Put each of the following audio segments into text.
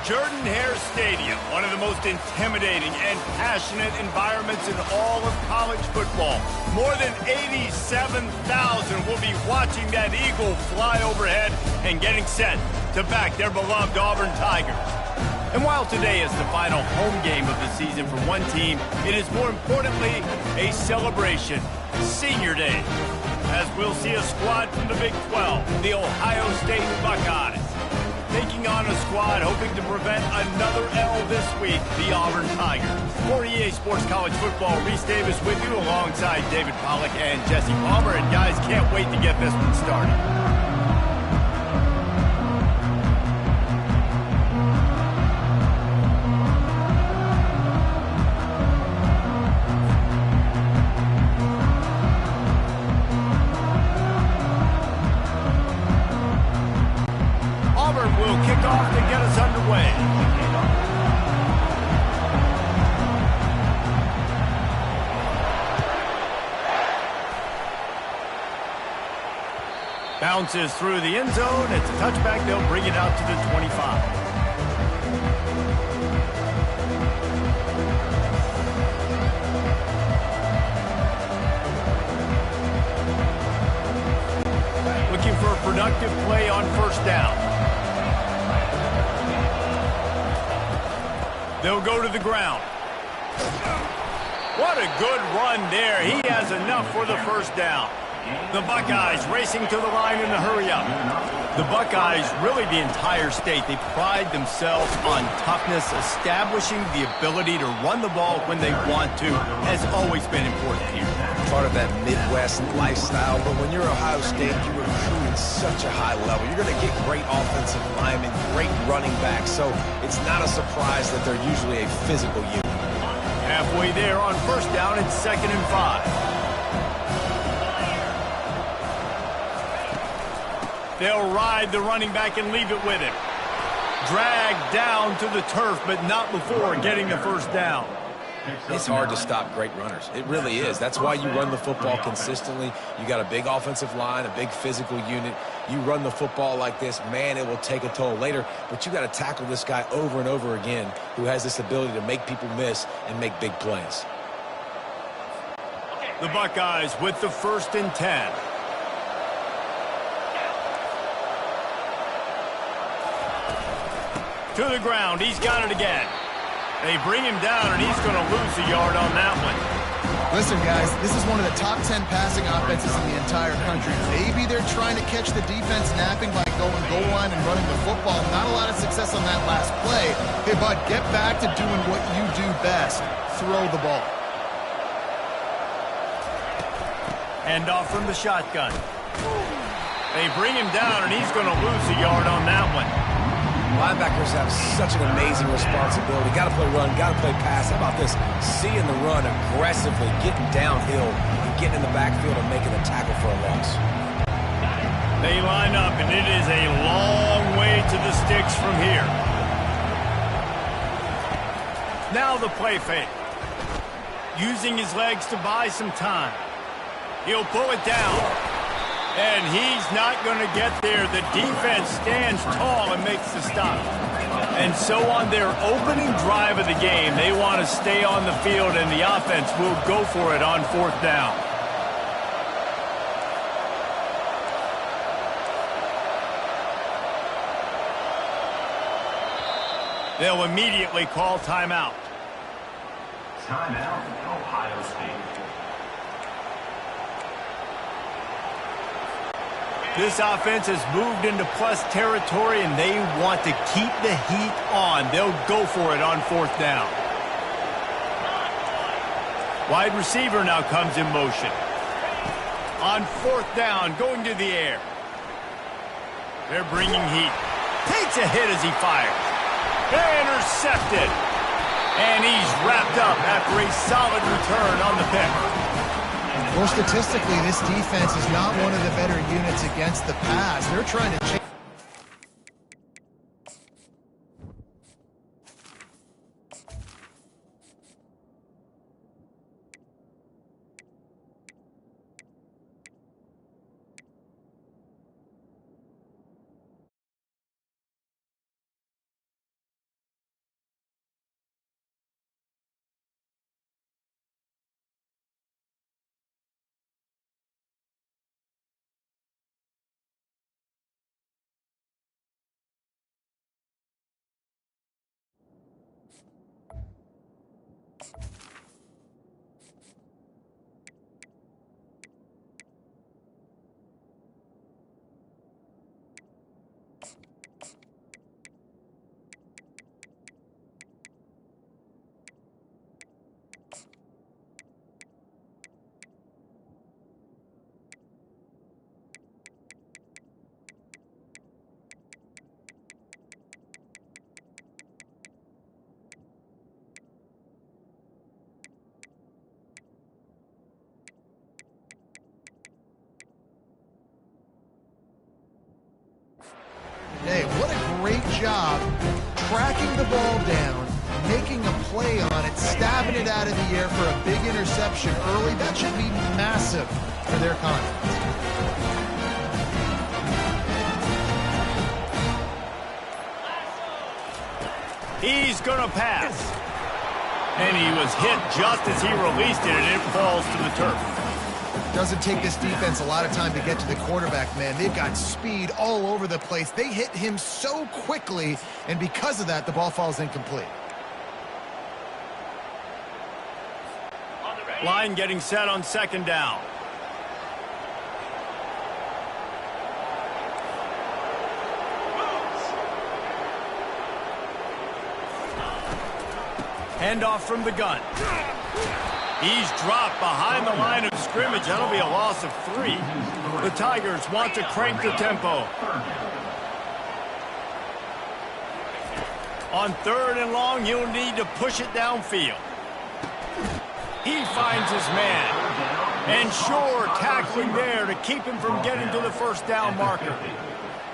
Jordan-Hare Stadium, one of the most intimidating and passionate environments in all of college football. More than 87,000 will be watching that eagle fly overhead and getting set to back their beloved Auburn Tigers. And while today is the final home game of the season for one team, it is more importantly a celebration, Senior Day, as we'll see a squad from the Big 12, the Ohio State Buckeyes, taking on a squad hoping to prevent another L this week, the Auburn Tigers. For EA Sports College Football, Reese Davis with you alongside David Pollack and Jesse Palmer. And guys, can't wait to get this one started. Will kick off to get us underway. Bounces through the end zone. It's a touchback. They'll bring it out to the 25. Looking for a productive play on first down. They'll go to the ground. What a good run there. He has enough for the first down. The Buckeyes racing to the line in a hurry-up. The Buckeyes, really the entire state, they pride themselves on toughness. Establishing the ability to run the ball when they want to has always been important here. Part of that Midwest lifestyle, but when you're Ohio State, you recruit at such a high level. You're going to get great offensive linemen, great running backs, so it's not a surprise that they're usually a physical unit. Halfway there on first down, it's 2nd and 5. They'll ride the running back and leave it with him. Dragged down to the turf, but not before getting the first down. It's hard to stop great runners. It really is. That's why you run the football consistently. You got a big offensive line, a big physical unit. You run the football like this, man, it will take a toll later. But you got to tackle this guy over and over again who has this ability to make people miss and make big plays. The Buckeyes with the 1st and 10. To the ground. He's got it again. They bring him down, and he's going to lose a yard on that one. Listen, guys, this is one of the top 10 passing offenses in the entire country. Maybe they're trying to catch the defense napping by going goal line and running the football. Not a lot of success on that last play. Hey, bud, get back to doing what you do best. Throw the ball. Hand off from the shotgun. They bring him down, and he's going to lose a yard on that one. Linebackers have such an amazing responsibility. Got to play run, got to play pass. How about this? Seeing the run aggressively, getting downhill, and getting in the backfield and making a tackle for a loss. They line up, and it is a long way to the sticks from here. Now the play fake. Using his legs to buy some time. He'll pull it down. And he's not going to get there. The defense stands tall and makes the stop. And so on their opening drive of the game, they want to stay on the field, and the offense will go for it on 4th down. They'll immediately call timeout. Timeout, Ohio State. This offense has moved into plus territory, and they want to keep the heat on. They'll go for it on 4th down. Wide receiver now comes in motion. On 4th down, going to the air. They're bringing heat. Takes a hit as he fires. Intercepted. And he's wrapped up after a solid return on the pick. Well, statistically, this defense is not one of the better units against the pass. They're trying to change. job tracking the ball down, making a play on it, stabbing it out of the air for a big interception early. That should be massive for their confidence. He's going to pass. And he was hit just as he released it, and it falls to the turf. Doesn't take this defense a lot of time to get to the quarterback, man. They've got speed all over the place. They hit him so quickly, and because of that, the ball falls incomplete. Line getting set on second down. Handoff from the gun. He's dropped behind the line of scrimmage. That'll be a loss of 3. The Tigers want to crank the tempo. On 3rd and long, he'll need to push it downfield. He finds his man. And sure, tackling there to keep him from getting to the first down marker.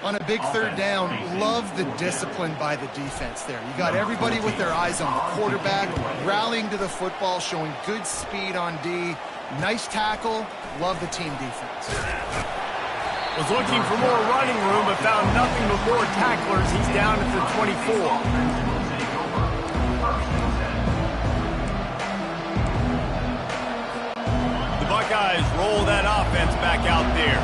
On a big 3rd down, love the discipline by the defense there. You got everybody with their eyes on the quarterback, rallying to the football, showing good speed on D. Nice tackle. Love the team defense. Was looking for more running room, but found nothing but more tacklers. He's down at the 24. The Buckeyes roll that offense back out there.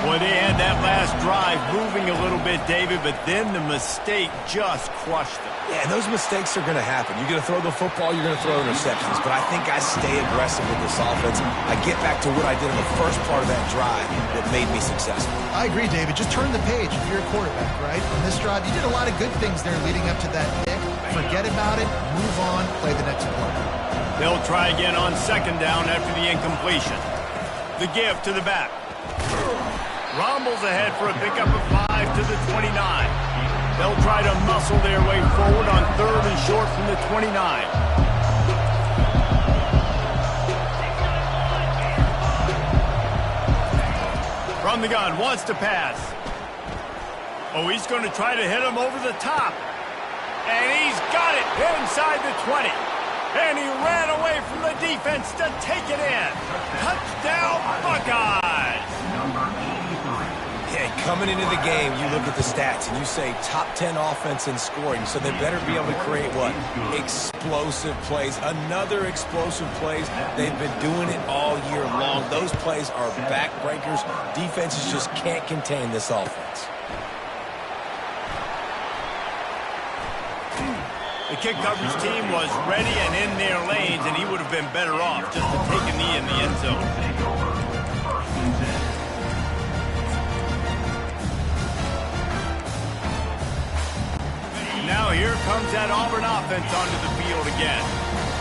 Boy, they had that last drive moving a little bit, David, but then the mistake just crushed them. Yeah, those mistakes are going to happen. You're going to throw the football, you're going to throw interceptions, but I think I stay aggressive with this offense. I get back to what I did in the first part of that drive that made me successful. I agree, David. Just turn the page if you're a quarterback, right? On this drive, you did a lot of good things there leading up to that pick. Forget about it, move on, play the next play. They'll try again on second down after the incompletion. The give to the back. Rumbles ahead for a pickup of 5 to the 29. They'll try to muscle their way forward on 3rd and short from the 29. From the gun, wants to pass. Oh, he's going to try to hit him over the top. And he's got it inside the 20. And he ran away from the defense to take it in. Touchdown, Buckeyes! Yeah, coming into the game, you look at the stats and you say top 10 offense in scoring, so they better be able to create what? Explosive plays. Another explosive plays. They've been doing it all year long. Those plays are backbreakers. Defenses just can't contain this offense. The kick coverage team was ready and in their lanes, and he would have been better off just to take a knee in the end zone. Now here comes that Auburn offense onto the field again.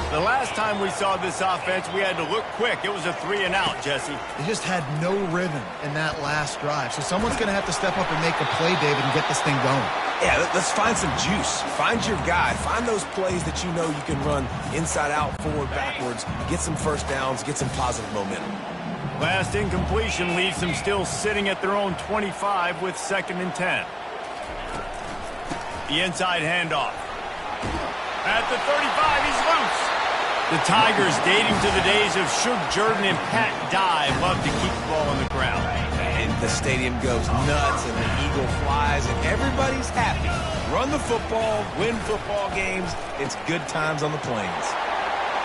The last time we saw this offense, we had to look quick. It was a 3-and-out, Jesse. They just had no rhythm in that last drive. So someone's going to have to step up and make a play, David, and get this thing going. Yeah, let's find some juice. Find your guy. Find those plays that you know you can run inside out, forward, backwards. Get some first downs. Get some positive momentum. Last incompletion leaves them still sitting at their own 25 with 2nd and 10. The inside handoff. At the 35, he's loose. The Tigers, dating to the days of Shug Jordan and Pat Dye, love to keep the ball on the ground. And the stadium goes nuts, and the eagle flies, and everybody's happy. Run the football, win football games. It's good times on the plains.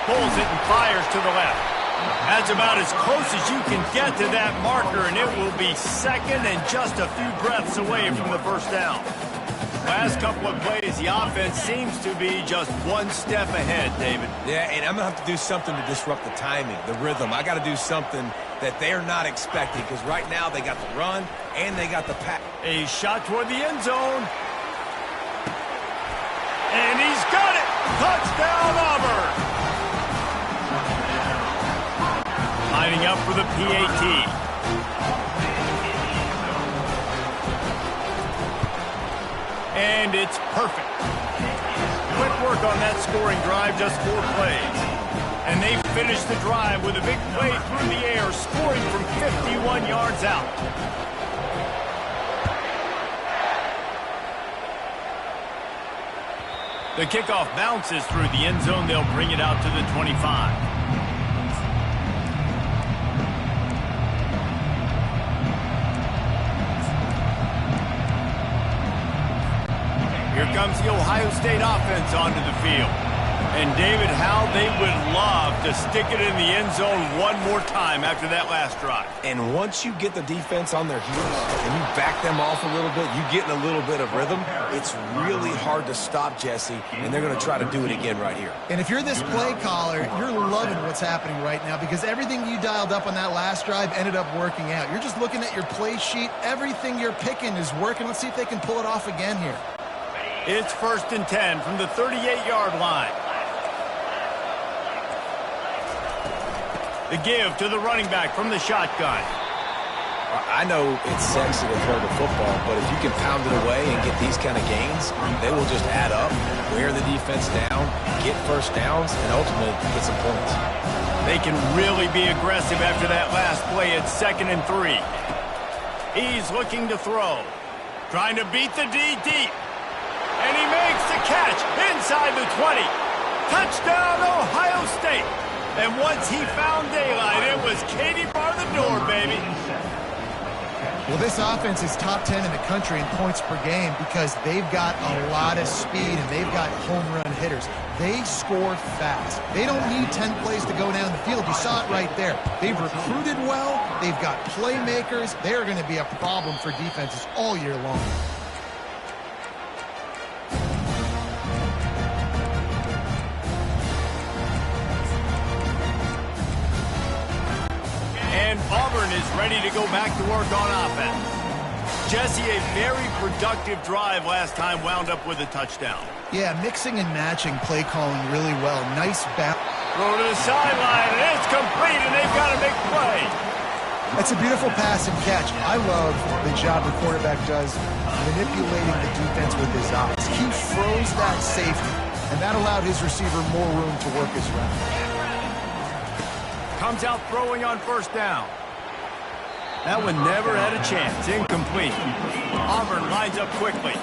Pulls it and fires to the left. That's about as close as you can get to that marker, and it will be 2nd and just a few breaths away from the first down. Last couple of plays, the offense seems to be just one step ahead, David. Yeah, and I'm going to have to do something to disrupt the timing, the rhythm. I got to do something that they're not expecting, because right now they got the run and they got the pass. A shot toward the end zone. And he's got it! Touchdown, Auburn! Lining up for the PAT. And it's perfect. Quick work on that scoring drive, just 4 plays. And they finish the drive with a big play through the air, scoring from 51 yards out. The kickoff bounces through the end zone. They'll bring it out to the 25. Here comes the Ohio State offense onto the field. And David, how they would love to stick it in the end zone one more time after that last drive. And once you get the defense on their heels and you back them off a little bit, you get in a little bit of rhythm, it's really hard to stop, Jesse, and they're going to try to do it again right here. And if you're this play caller, you're loving what's happening right now because everything you dialed up on that last drive ended up working out. You're just looking at your play sheet. Everything you're picking is working. Let's see if they can pull it off again here. It's 1st and 10 from the 38-yard line. The give to the running back from the shotgun. I know it's sexy to throw the football, but if you can pound it away and get these kind of gains, they will just add up, wear the defense down, get first downs, and ultimately get some points. They can really be aggressive after that last play at 2nd and 3. He's looking to throw. Trying to beat the D deep. And he makes the catch inside the 20. Touchdown, Ohio State. And once he found daylight, it was Katie bar the door, baby. Well, this offense is top 10 in the country in points per game because they've got a lot of speed and they've got home run hitters. They score fast. They don't need 10 plays to go down the field. You saw it right there. They've recruited well. They've got playmakers. They're going to be a problem for defenses all year long. And Auburn is ready to go back to work on offense. Jesse, a very productive drive last time wound up with a touchdown. Yeah, mixing and matching play calling really well. Nice back. Throw to the sideline, and it's complete, and they've got a big play. That's a beautiful pass and catch. I love the job the quarterback does manipulating the defense with his eyes. He froze that safety, and that allowed his receiver more room to work his route. Comes out throwing on 1st down. That one never had a chance. Incomplete. Auburn lines up quickly.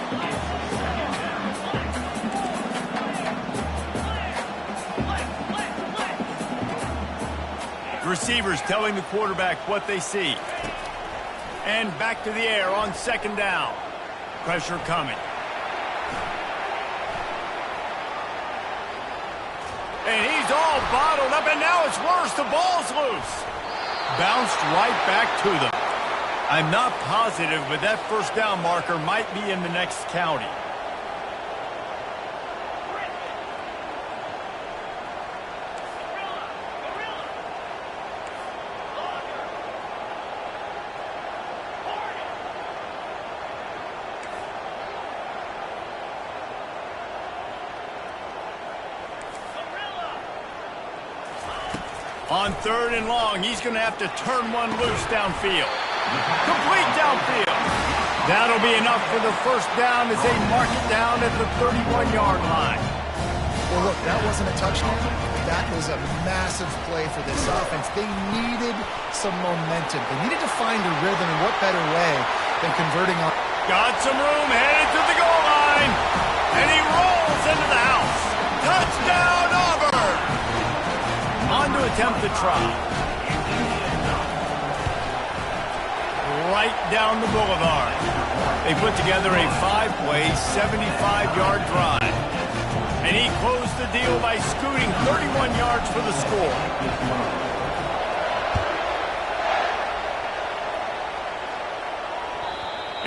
Receivers telling the quarterback what they see. And back to the air on 2nd down. Pressure coming. And he's all bottled up, and now it's worse. The ball's loose. Bounced right back to them. I'm not positive, but that 1st down marker might be in the next county. On 3rd and long, he's going to have to turn one loose downfield. Complete downfield. That'll be enough for the 1st down as they mark it down at the 31-yard line. Well, look, that wasn't a touchdown. That was a massive play for this offense. They needed some momentum. They needed to find a rhythm, and what better way than converting on. Got some room, headed to the goal line. And he rolls into the house. Touchdown, Auburn! On to attempt the try. Right down the boulevard. They put together a 5-play, 75-yard drive. And he closed the deal by scooting 31 yards for the score.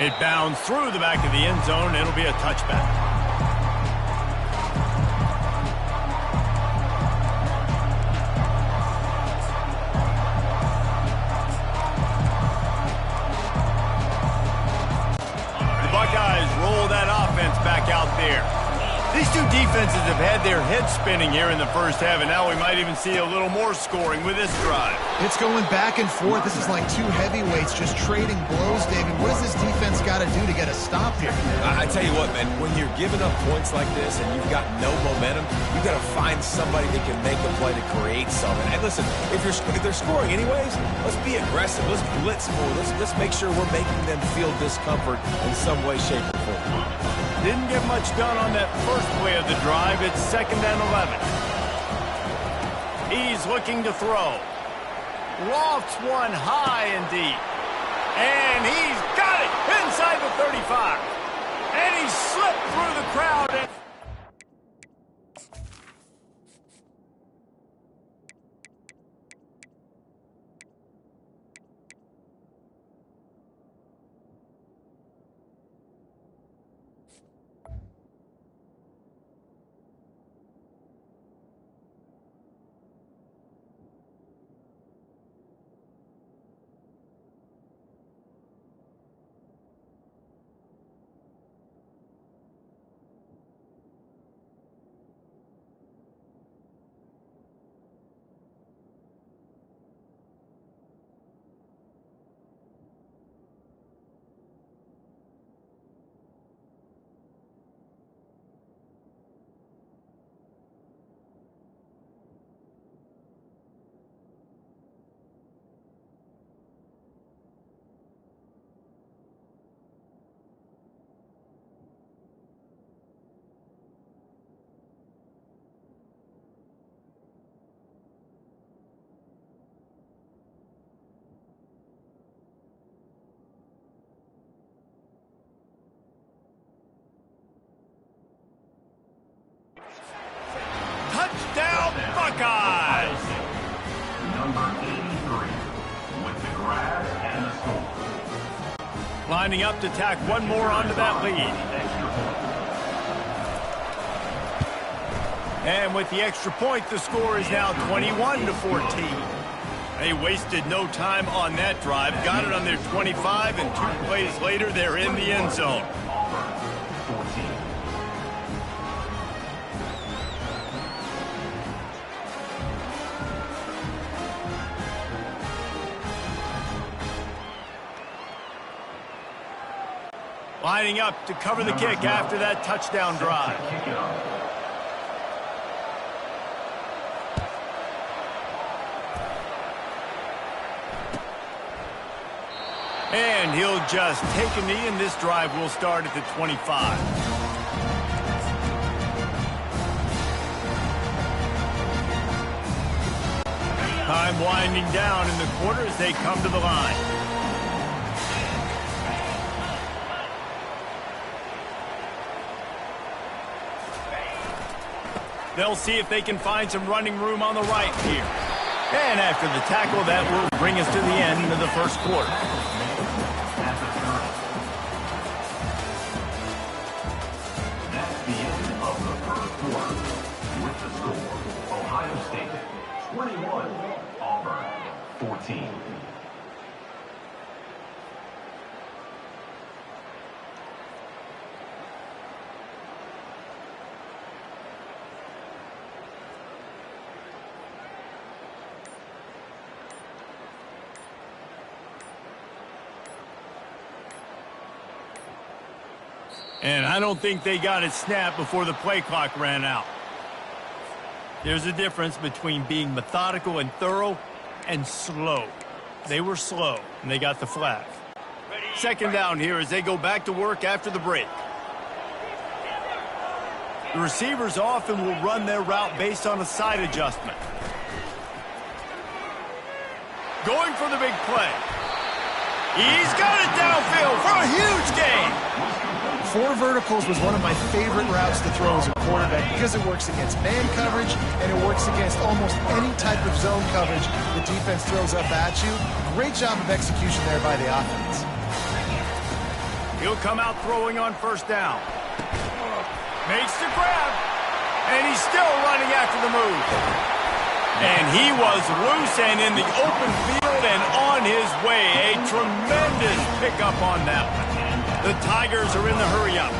It bounds through the back of the end zone. It'll be a touchback. Back out there. These two defenses have had their heads spinning here in the 1st half, and now we might even see a little more scoring with this drive. It's going back and forth. This is like two heavyweights just trading blows, David. What does this defense got to do to get a stop here? I tell you what, man, when you're giving up points like this and you've got no momentum, you've got to find somebody that can make a play to create something. And listen, if they're scoring anyways, let's be aggressive. Let's blitz more. Let's make sure we're making them feel discomfort in some way, shape, or form. Didn't get much done on that first takeaway of the drive. It's 2nd and 11. He's looking to throw. Lofts one high and deep. And he's got it inside the 35. And he slipped through the crowd. Touchdown, Buckeyes! Number 83 with the grab and the score. Lining up to tack one more onto that lead. And with the extra point, the score is now 21-14. They wasted no time on that drive. Got it on their 25, and 2 plays later, they're in the end zone. Auburn, 14. Lining up to cover the kick after that touchdown drive. Kick it off. And he'll just take a knee, and this drive will start at the 25. Time winding down in the quarter as they come to the line. They'll see if they can find some running room on the right here. And after the tackle, that will bring us to the end of the first quarter. That's the end of the first quarter. With the score, Ohio State 21, Auburn 14. And I don't think they got it snapped before the play clock ran out. There's a difference between being methodical and thorough and slow. They were slow, and they got the flag. 2nd down here as they go back to work after the break. The receivers often will run their route based on a side adjustment. Going for the big play. He's got it downfield for a huge gain. 4 verticals was one of my favorite routes to throw as a quarterback because it works against man coverage and it works against almost any type of zone coverage the defense throws up at you. Great job of execution there by the offense. He'll come out throwing on 1st down. Makes the grab. And he's still running after the move. And he was loose and in the open field and on his way. A tremendous pickup on that one. The Tigers are in the hurry-up.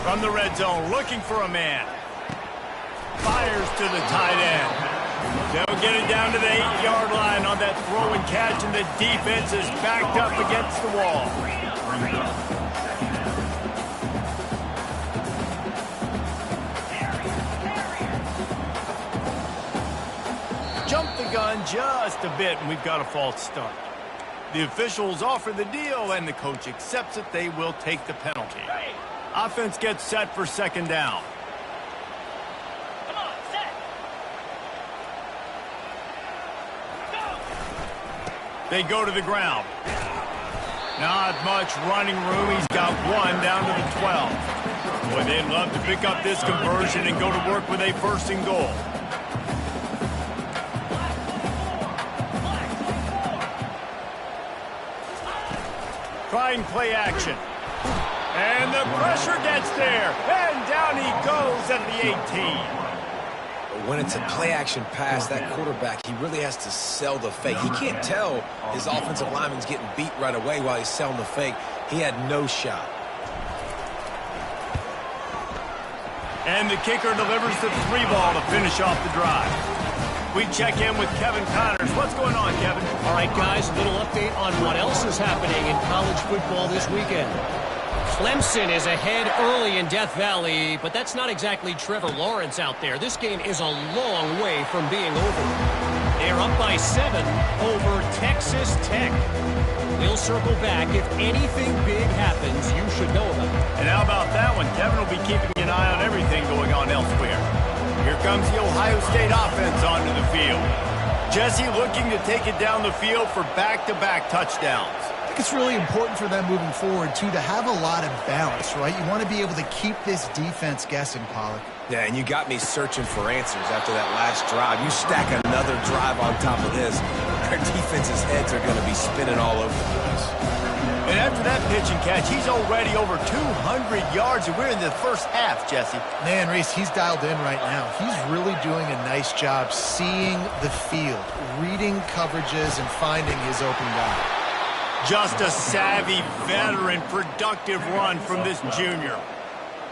From the red zone, looking for a man. Fires to the tight end. They'll get it down to the 8-yard line on that throw and catch, and the defense is backed up against the wall. Jump the gun just a bit, and we've got a false start. The officials offer the deal, and the coach accepts it. They will take the penalty. Offense gets set for second down. Come on, set. They go to the ground. Not much running room. He's got one down to the 12. Boy, they'd love to pick up this conversion and go to work with a first and goal. Trying play action. And the pressure gets there. And down he goes at the 18. When it's a play-action pass, that quarterback, he really has to sell the fake. He can't tell his offensive lineman's getting beat right away while he's selling the fake. He had no shot. And the kicker delivers the 3-ball to finish off the drive. We check in with Kevin Connors. What's going on, Kevin? All right, guys, a little update on what else is happening in college football this weekend. Clemson is ahead early in Death Valley, but that's not exactly Trevor Lawrence out there. This game is a long way from being over. They're up by 7 over Texas Tech. We'll circle back. If anything big happens, you should know about it. And how about that one? Kevin will be keeping an eye on everything going on elsewhere. Here comes the Ohio State offense onto the field. Jesse looking to take it down the field for back-to-back touchdowns. I think it's really important for them moving forward, too, to have a lot of balance, right? You want to be able to keep this defense guessing, Pollack. Yeah, and you got me searching for answers after that last drive. You stack another drive on top of this, our defense's heads are going to be spinning all over the place. And after that pitch and catch, he's already over 200 yards, and we're in the first half, Jesse. Man, Reese, he's dialed in right now. He's really doing a nice job seeing the field, reading coverages, and finding his open guy. Just a savvy, veteran, productive run from this junior.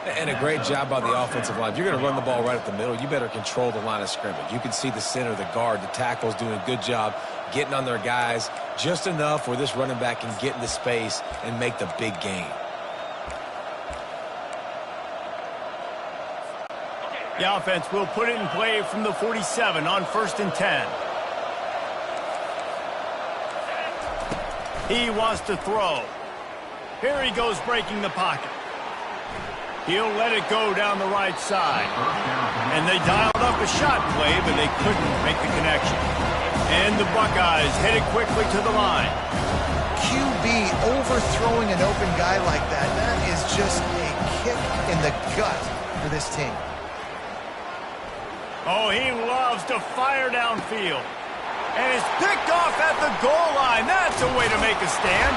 And a great job by the offensive line. If you're going to run the ball right up the middle, you better control the line of scrimmage. You can see the center, the guard, the tackles doing a good job getting on their guys just enough where this running back can get into space and make the big gain. The offense will put it in play from the 47 on 1st and 10. He wants to throw. Here he goes breaking the pocket. He'll let it go down the right side. And they dialed up a shot play, but they couldn't make the connection. And the Buckeyes headed quickly to the line. QB overthrowing an open guy like that, that is just a kick in the gut for this team. Oh, he loves to fire downfield. And is picked off at the goal line. That's a way to make a stand.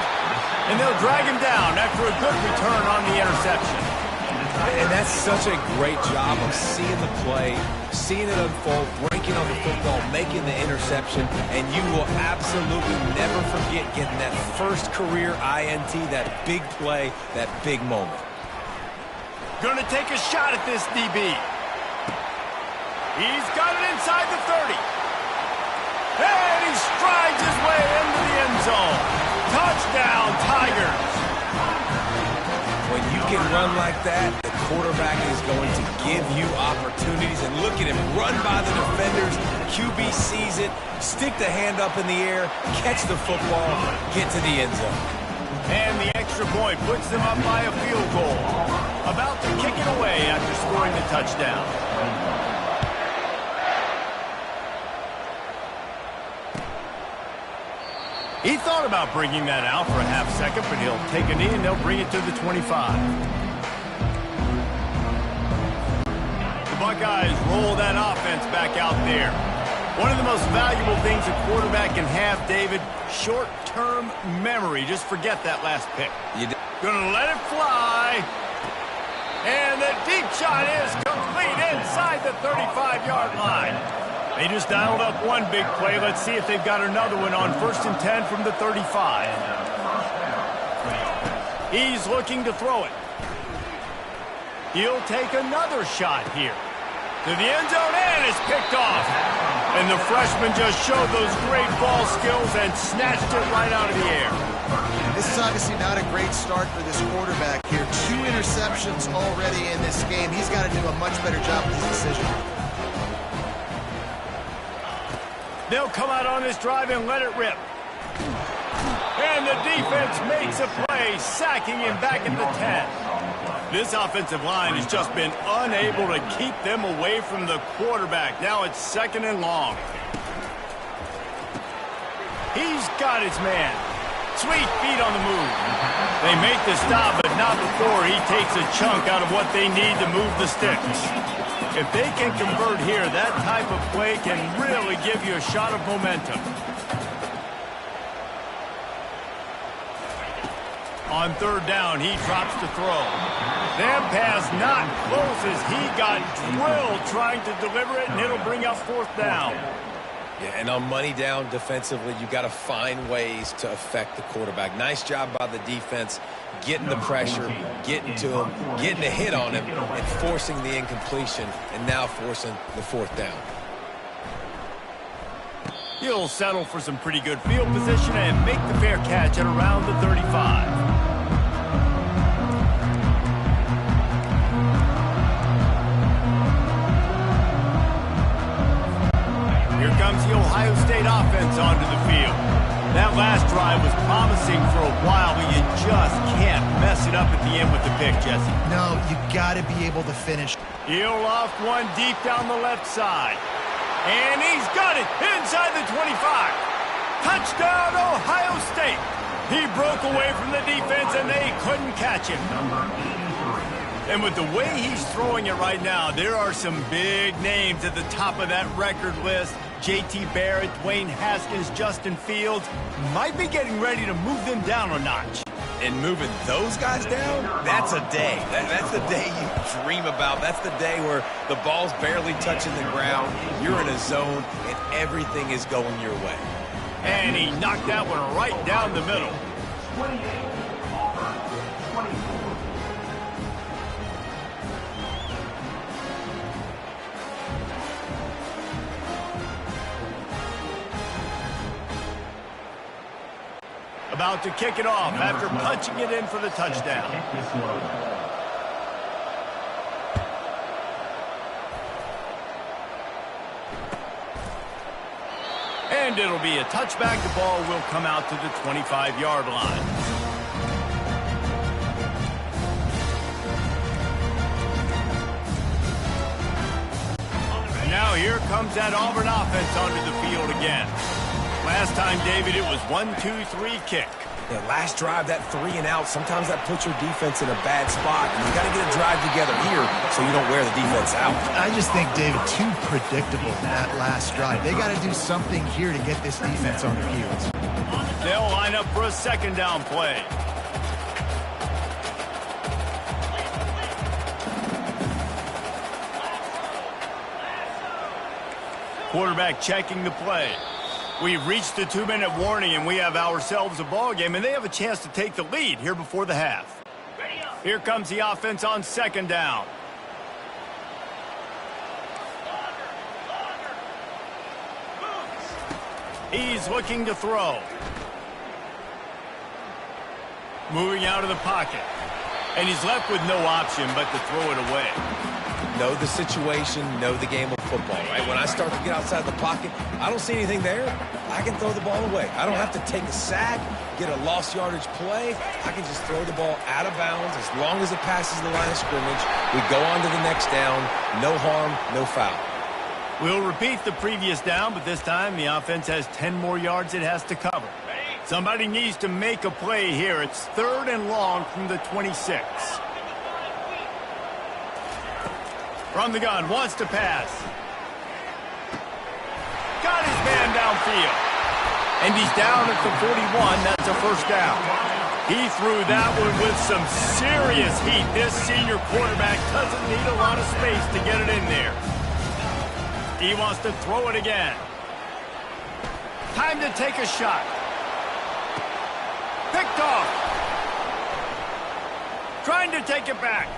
And they'll drag him down after a good return on the interception. And that's such a great job of seeing the play, seeing it unfold, breaking on the football, making the interception, and you will absolutely never forget getting that first career INT, that big play, that big moment. Gonna take a shot at this DB. He's got it inside the 30. And he strides his way into the end zone. Touchdown, Tigers. When you can run like that, the quarterback is going to give you opportunities. And look at him run by the defenders. QB sees it, stick the hand up in the air, catch the football, get to the end zone. And the extra point puts them up by a field goal. About to kick it away after scoring the touchdown. He thought about bringing that out for a half second, but he'll take a knee and they'll bring it to the 25. The Buckeyes roll that offense back out there. One of the most valuable things a quarterback can have, David, short-term memory. Just forget that last pick. Gonna let it fly. And the deep shot is complete inside the 35-yard line. They just dialed up one big play. Let's see if they've got another one on 1st and 10 from the 35. He's looking to throw it. He'll take another shot here. To the end zone, and it's picked off. And the freshman just showed those great ball skills and snatched it right out of the air. This is obviously not a great start for this quarterback here. 2 interceptions already in this game. He's got to do a much better job with his decision. They'll come out on this drive and let it rip. And the defense makes a play, sacking him back at the 10. This offensive line has just been unable to keep them away from the quarterback. Now it's 2nd and long. He's got his man. Sweet feet on the move. They make the stop, but not before he takes a chunk out of what they need to move the sticks. If they can convert here, that type of play can really give you a shot of momentum. On 3rd down, he drops to throw. That pass not close as he got drilled trying to deliver it, and it'll bring up 4th down. Yeah, and on money down defensively, you got to find ways to affect the quarterback. Nice job by the defense, getting the pressure, getting to him, getting a hit on him, and forcing the incompletion, and now forcing the 4th down. He'll settle for some pretty good field position and make the fair catch at around the 35. Here comes the Ohio State offense onto the field. That last drive was promising for a while, but you just can't mess it up at the end with the pick, Jesse. No, you got to be able to finish. He'll loft one deep down the left side. And he's got it inside the 25. Touchdown, Ohio State. He broke away from the defense, and they couldn't catch him. And with the way he's throwing it right now, there are some big names at the top of that record list. J.T. Barrett, Dwayne Haskins, Justin Fields might be getting ready to move them down a notch. And moving those guys down, that's a day. That's the day you dream about. That's the day where the ball's barely touching the ground, you're in a zone, and everything is going your way. And he knocked that one right down the middle. 28, Auburn, 24. About to kick it off after punching it in for the touchdown. And it'll be a touchback. The ball will come out to the 25-yard line. Now here comes that Auburn offense onto the field again. Last time, David, it was 1-2-3 kick. Yeah, last drive, that 3 and out, sometimes that puts your defense in a bad spot. And you got to get a drive together here so you don't wear the defense out. I just think, David, too predictable in that last drive. They got to do something here to get this defense on their heels. They'll line up for a 2nd down play. Quarterback checking the play. We've reached the 2-minute warning, and we have ourselves a ball game, and they have a chance to take the lead here before the half. Here comes the offense on 2nd down. He's looking to throw. Moving out of the pocket. And he's left with no option but to throw it away. Know the situation, know the game of football, right? When I start to get outside the pocket, I don't see anything there. I can throw the ball away. I don't have to take a sack, get a lost yardage play. I can just throw the ball out of bounds as long as it passes the line of scrimmage. We go on to the next down. No harm, no foul. We'll repeat the previous down, but this time the offense has 10 more yards it has to cover. Somebody needs to make a play here. It's 3rd and long from the 26. From the gun, wants to pass. Got his man downfield. And he's down at the 41. That's a 1st down. He threw that one with some serious heat. This senior quarterback doesn't need a lot of space to get it in there. He wants to throw it again. Time to take a shot. Picked off. Trying to take it back.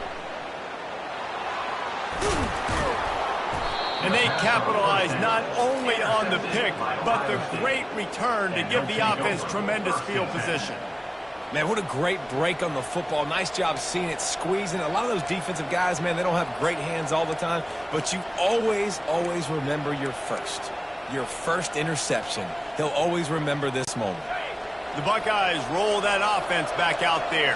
And they capitalize not only on the pick, but the great return to give the offense tremendous field position. Man, what a great break on the football. Nice job seeing it, squeezing. A lot of those defensive guys, man, they don't have great hands all the time, but you always remember your first interception. He'll always remember this moment. The Buckeyes roll that offense back out there.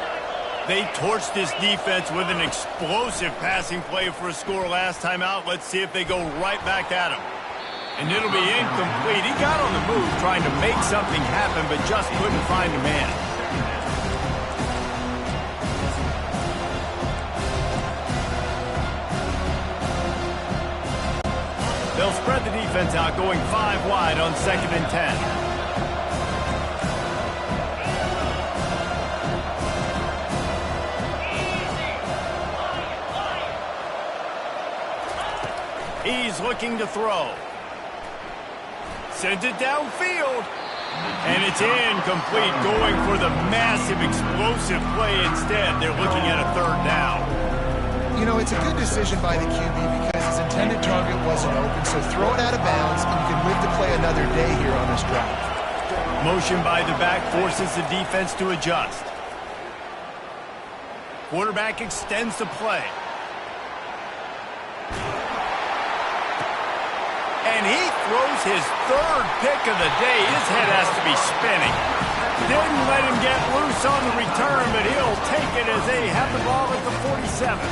They torched this defense with an explosive passing play for a score last time out. Let's see if they go right back at him. And it'll be incomplete. He got on the move trying to make something happen, but just couldn't find a man. They'll spread the defense out, going 5 wide on 2nd and 10. He's looking to throw. Sends it downfield. And it's incomplete, going for the massive explosive play instead. They're looking at a 3rd down. You know, it's a good decision by the QB because his intended target wasn't open, so throw it out of bounds, and you can live to play another day here on this drive. Motion by the back forces the defense to adjust. Quarterback extends the play. And he throws his 3rd pick of the day. His head has to be spinning. Didn't let him get loose on the return, but he'll take it as they have the ball at the 47.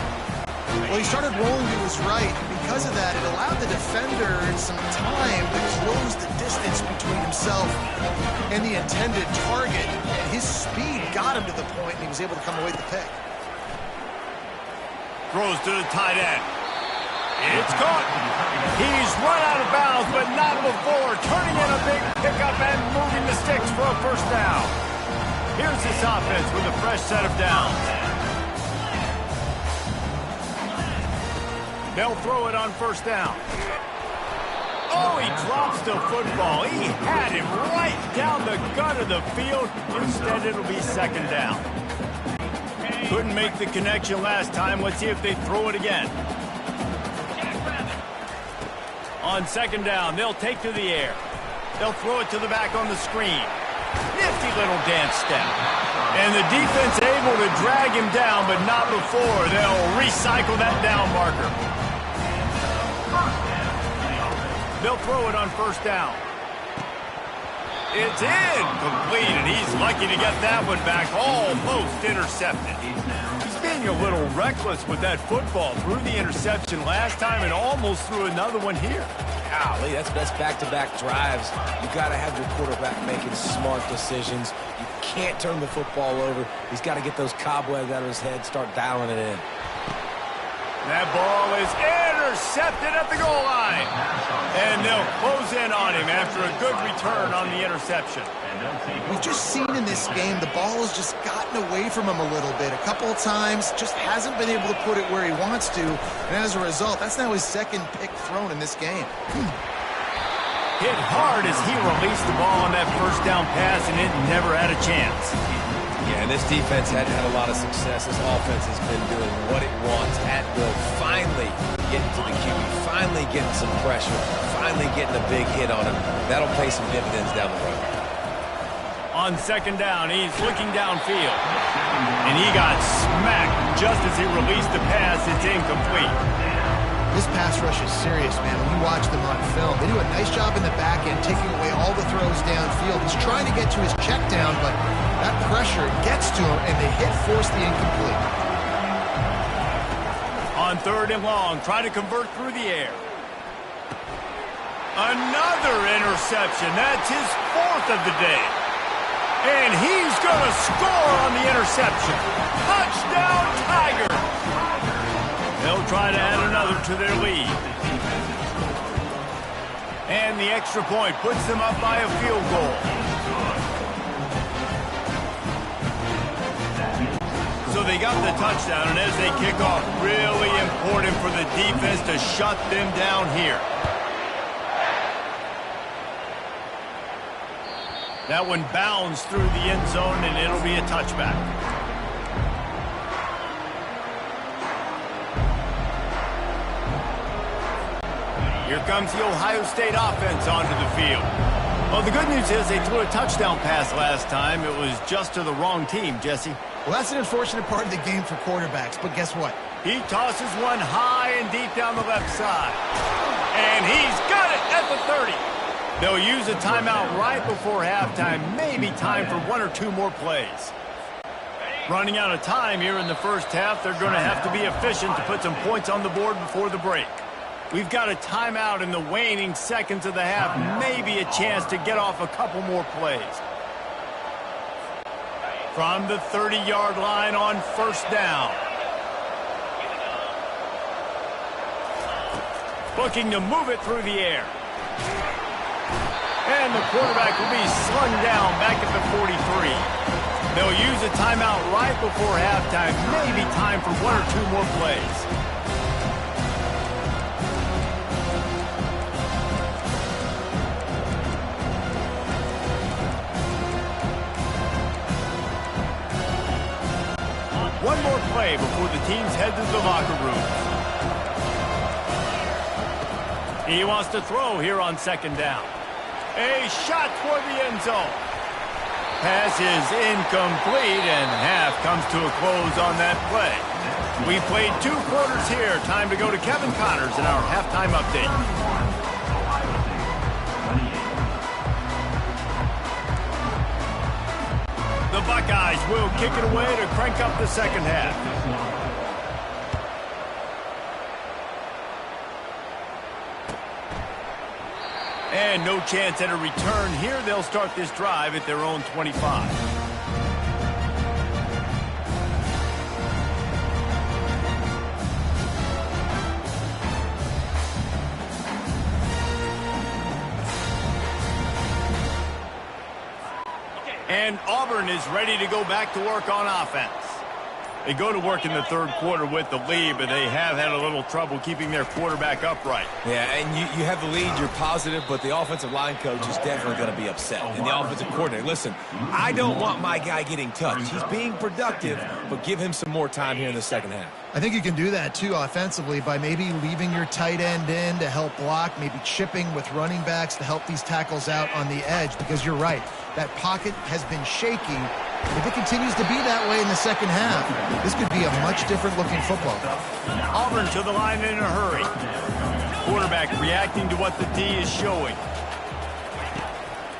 Well, he started rolling to his right, and because of that, it allowed the defender some time to close the distance between himself and the intended target. And his speed got him to the point, and he was able to come away with the pick. Throws to the tight end. It's caught. He's run out of bounds, but not before. Turning in a big pickup and moving the sticks for a 1st down. Here's this offense with a fresh set of downs. They'll throw it on 1st down. Oh, he drops the football. He had him right down the gut of the field. Instead, it'll be 2nd down. Couldn't make the connection last time. Let's see if they throw it again. On 2nd down, they'll take to the air. They'll throw it to the back on the screen. Nifty little dance step. And the defense able to drag him down, but not before. They'll recycle that down marker. They'll throw it on 1st down. It's incomplete, and he's lucky to get that one back. Almost intercepted. He's being a little reckless with that football. Threw the interception last time and almost threw another one here. Golly, that's back-to-back drives. You got to have your quarterback making smart decisions. You can't turn the football over. He's got to get those cobwebs out of his head, start dialing it in. That ball is intercepted at the goal line. And they'll close in on him after a good return on the interception. We've just seen in this game the ball has just gotten away from him a little bit. A couple of times, just hasn't been able to put it where he wants to. And as a result, that's now his 2nd pick thrown in this game. Hit hard as he released the ball on that 1st down pass, and it never had a chance. Yeah, and this defense had a lot of success. This offense has been doing what it wants at will. Finally getting to the QB, finally getting some pressure, finally getting a big hit on him. That'll pay some dividends down the road. On 2nd down, he's looking downfield. And he got smacked just as he released the pass. It's incomplete. This pass rush is serious, man. When you watch them on film, they do a nice job in the back end, taking away all the throws downfield. He's trying to get to his check down, but that pressure gets to him, and the hit forced the incomplete. On 3rd and long, try to convert through the air. Another interception. That's his 4th of the day. And he's going to score on the interception. Touchdown, Tiger! They'll try to add another to their lead. And the extra point puts them up by a field goal. So they got the touchdown, and as they kick off, really important for the defense to shut them down here. That one bounds through the end zone, and it'll be a touchback. Here comes the Ohio State offense onto the field. Well, the good news is they threw a touchdown pass last time. It was just to the wrong team, Jesse. Well, that's an unfortunate part of the game for quarterbacks, but guess what? He tosses one high and deep down the left side. And he's got it at the 30. They'll use a timeout right before halftime, maybe time for 1 or 2 more plays. Running out of time here in the first half, they're going to have to be efficient to put some points on the board before the break. We've got a timeout in the waning seconds of the half, maybe a chance to get off a couple more plays. From the 30-yard line on first down. Looking to move it through the air. And the quarterback will be slung down back at the 43. They'll use a timeout right before halftime, maybe time for 1 or 2 more plays. One more play before the teams head to the locker room. He wants to throw here on second down. A shot toward the end zone. Pass is incomplete, and half comes to a close on that play. We played 2 quarters here. Time to go to Kevin Connors in our halftime update. The Buckeyes will kick it away to crank up the second half. And no chance at a return here. They'll start this drive at their own 25. And Auburn is ready to go back to work on offense. They go to work in the third quarter with the lead, but they have had a little trouble keeping their quarterback upright. Yeah, and you have the lead, you're positive, but the offensive line coach is definitely going to be upset. And the offensive coordinator, listen, I don't want my guy getting touched. He's being productive, but give him some more time here in the second half. I think you can do that, too, offensively, by maybe leaving your tight end in to help block, maybe chipping with running backs to help these tackles out on the edge, because you're right. That pocket has been shaky. If it continues to be that way in the second half, this could be a much different looking football. Auburn to the line in a hurry. Quarterback reacting to what the D is showing.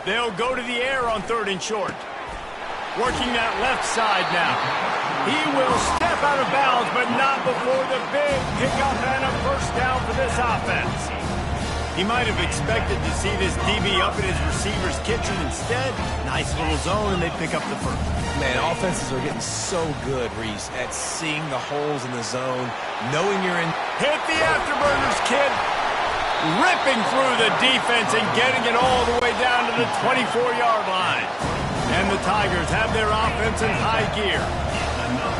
They'll go to the air on 3rd and short. Working that left side now. He will step out of bounds, but not before the big pickup and a first down for this offense. He might have expected to see this DB up in his receiver's kitchen. Instead, nice little zone, and they pick up the first. Man, offenses are getting so good, Reese, at seeing the holes in the zone, knowing you're in. Hit the afterburners, kid. Ripping through the defense and getting it all the way down to the 24-yard line. And the Tigers have their offense in high gear.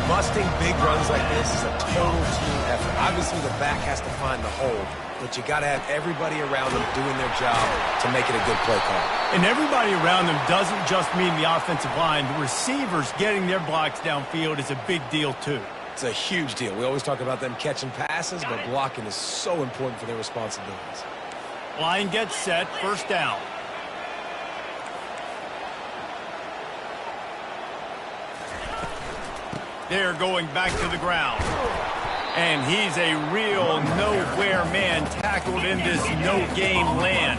Busting big runs like this is a total team effort. Obviously, the back has to find the hole, but you got to have everybody around them doing their job to make it a good play call. And everybody around them doesn't just mean the offensive line. The receivers getting their blocks downfield is a big deal, too. It's a huge deal. We always talk about them catching passes, but blocking is so important for their responsibilities. Line gets set, first down. They're going back to the ground. And he's a real nowhere man tackled in this no-game land.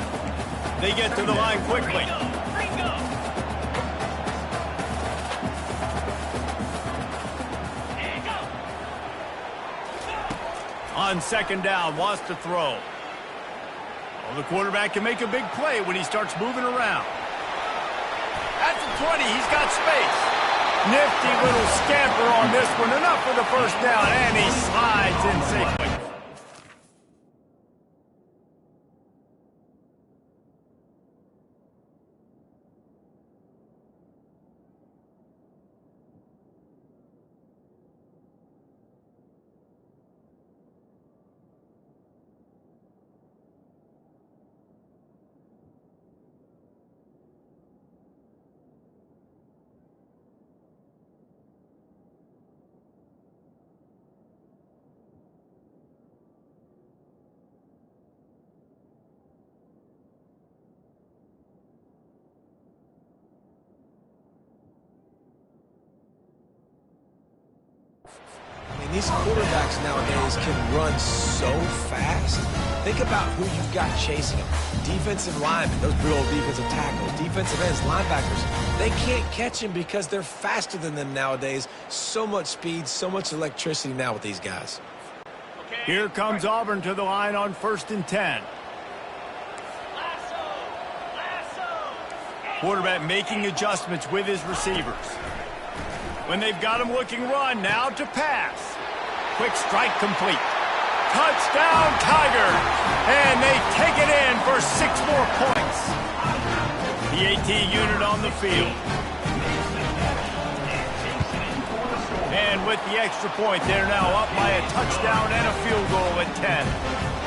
They get to the line quickly. On second down, wants to throw. Well, the quarterback can make a big play when he starts moving around. At the 20, he's got space. Nifty little scamper on this one. Enough for the first down, and he slides in safely. these quarterbacks nowadays can run so fast. Think about who you've got chasing them. Defensive linemen, those big old defensive tackles, defensive ends, linebackers. They can't catch him because they're faster than them nowadays. So much speed, so much electricity now with these guys. Here comes Auburn to the line on 1st and 10. Quarterback making adjustments with his receivers. When they've got him looking run, now to pass. Quick strike complete. Touchdown, Tigers! And they take it in for 6 more points. The AT unit on the field. And with the extra point, they're now up by a touchdown and a field goal at 10.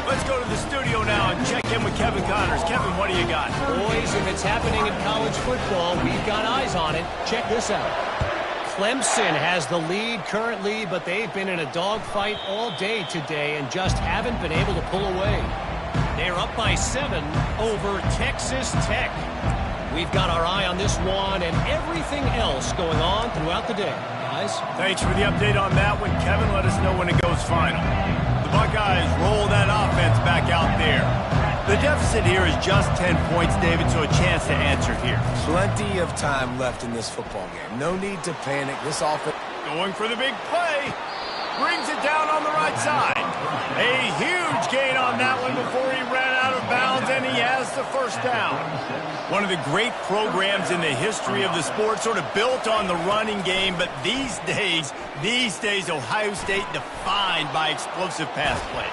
Let's go to the studio now and check in with Kevin Connors. Kevin, what do you got? Boys, if it's happening in college football, we've got eyes on it. Check this out. Clemson has the lead currently, but they've been in a dogfight all day today and just haven't been able to pull away. They're up by 7 over Texas Tech. We've got our eye on this one and everything else going on throughout the day. Guys? Thanks for the update on that one, Kevin. Let us know when it goes final. The Buckeyes roll that offense back out there. The deficit here is just 10 points, David, so a chance to answer here. Plenty of time left in this football game. No need to panic. This offense going for the big play. Brings it down on the right side. A huge gain on that one before he ran out of bounds, and he has the first down. One of the great programs in the history of the sport, sort of built on the running game, but these days, Ohio State defined by explosive pass plays.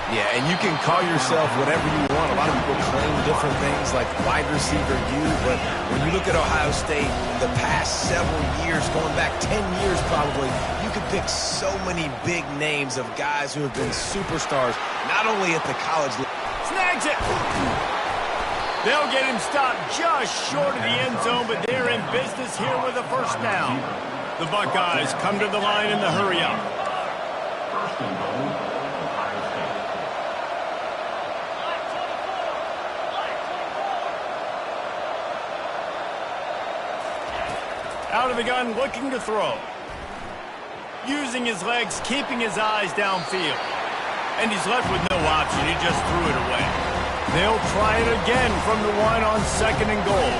Yeah, and you can call yourself whatever you want. A lot of people claim different things like wide receiver U, but when you look at Ohio State, the past several years, going back 10 years probably, you could pick so many big names of guys who have been superstars, not only at the college level. Snags it! They'll get him stopped just short of the end zone, but they're in business here with a first down. The Buckeyes come to the line in the hurry-up. First and goal, Ohio State. Out of the gun, looking to throw. Using his legs, keeping his eyes downfield. And he's left with no option. He just threw it away. They'll try it again from the 1 on 2nd and goal.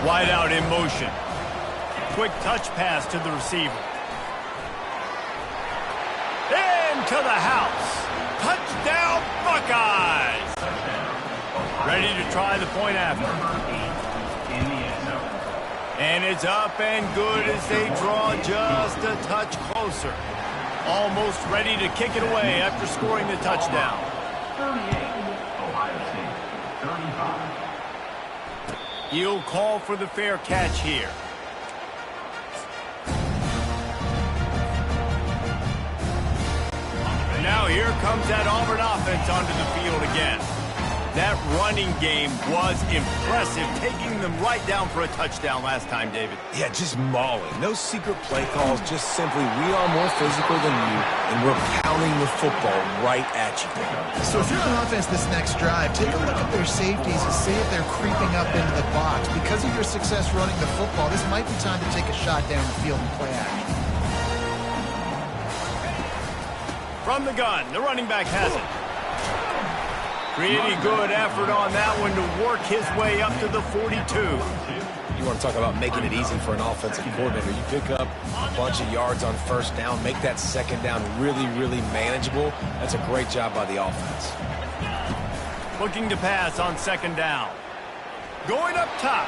Wide out in motion. Quick touch pass to the receiver. Into the house. Touchdown, Buckeyes! Ready to try the point after. In the end zone. And it's up and good as they draw just a touch closer. Almost ready to kick it away after scoring the touchdown. 38, Ohio State, 35. He'll call for the fair catch here. Now here comes that Auburn offense onto the field again. That running game was impressive, taking them right down for a touchdown last time, David. Yeah, just mauling. No secret play calls, just simply we are more physical than you, and we're pounding the football right at you. So if you're on offense this next drive, take a look at their safeties and see if they're creeping up into the box. Because of your success running the football, this might be time to take a shot down the field and play action. From the gun, the running back has it. Pretty good effort on that one to work his way up to the 42. You want to talk about making it easy for an offensive coordinator. You pick up a bunch of yards on first down, make that second down really, really manageable. That's a great job by the offense. Looking to pass on 2nd down. Going up top.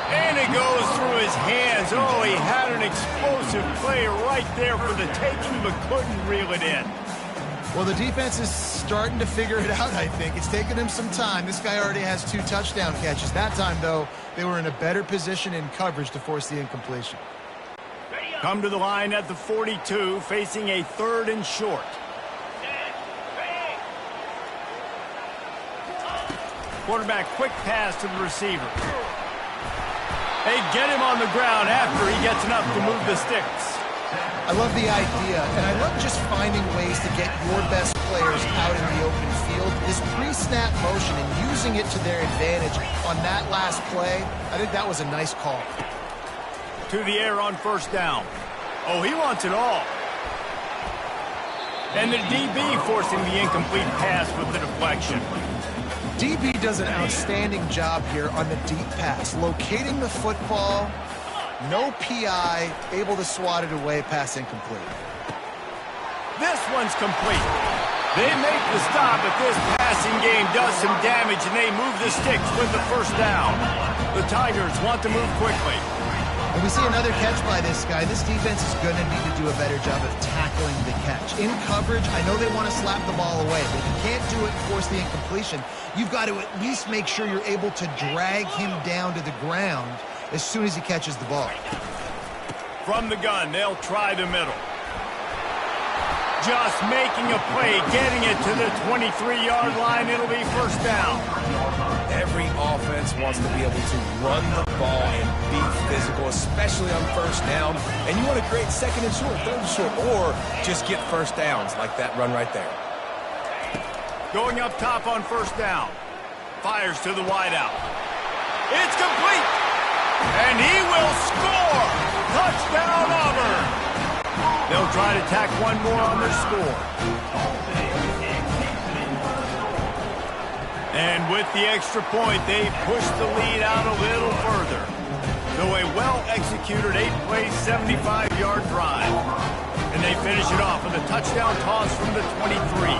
And it goes through his hands. Oh, he had an explosive play right there for the taking, but couldn't reel it in. Well, the defense is starting to figure it out, I think. It's taken him some time. This guy already has 2 touchdown catches. That time, though, they were in a better position in coverage to force the incompletion. Come to the line at the 42, facing a 3rd and short. Quarterback, quick pass to the receiver. They get him on the ground after he gets enough to move the sticks. I love the idea, and I love just finding ways to get your best players out in the open field. This pre-snap motion and using it to their advantage on that last play, I think that was a nice call. To the air on first down. Oh, he wants it all. And the DB forcing the incomplete pass with the deflection. DB does an outstanding job here on the deep pass, locating the football, no PI, able to swat it away, pass incomplete. This one's complete. They make the stop, but this passing game does some damage, and they move the sticks with the first down. The Tigers want to move quickly. And we see another catch by this guy. This defense is going to need to do a better job of tackling the catch. In coverage, I know they want to slap the ball away, but if you can't do it and force the incompletion, you've got to at least make sure you're able to drag him down to the ground as soon as he catches the ball. From the gun, they'll try the middle. Just making a play, getting it to the 23-yard line. It'll be first down. Every offense wants to be able to run the ball and be physical, especially on first down. And you want to create second and short, third and short, or just get first downs like that run right there. Going up top on first down. Fires to the wideout. It's complete. And he will score. Touchdown, Auburn. They'll try to tack one more on their score. And with the extra point, they push the lead out a little further. So a well-executed 8-play, 75-yard drive. And they finish it off with a touchdown toss from the 23.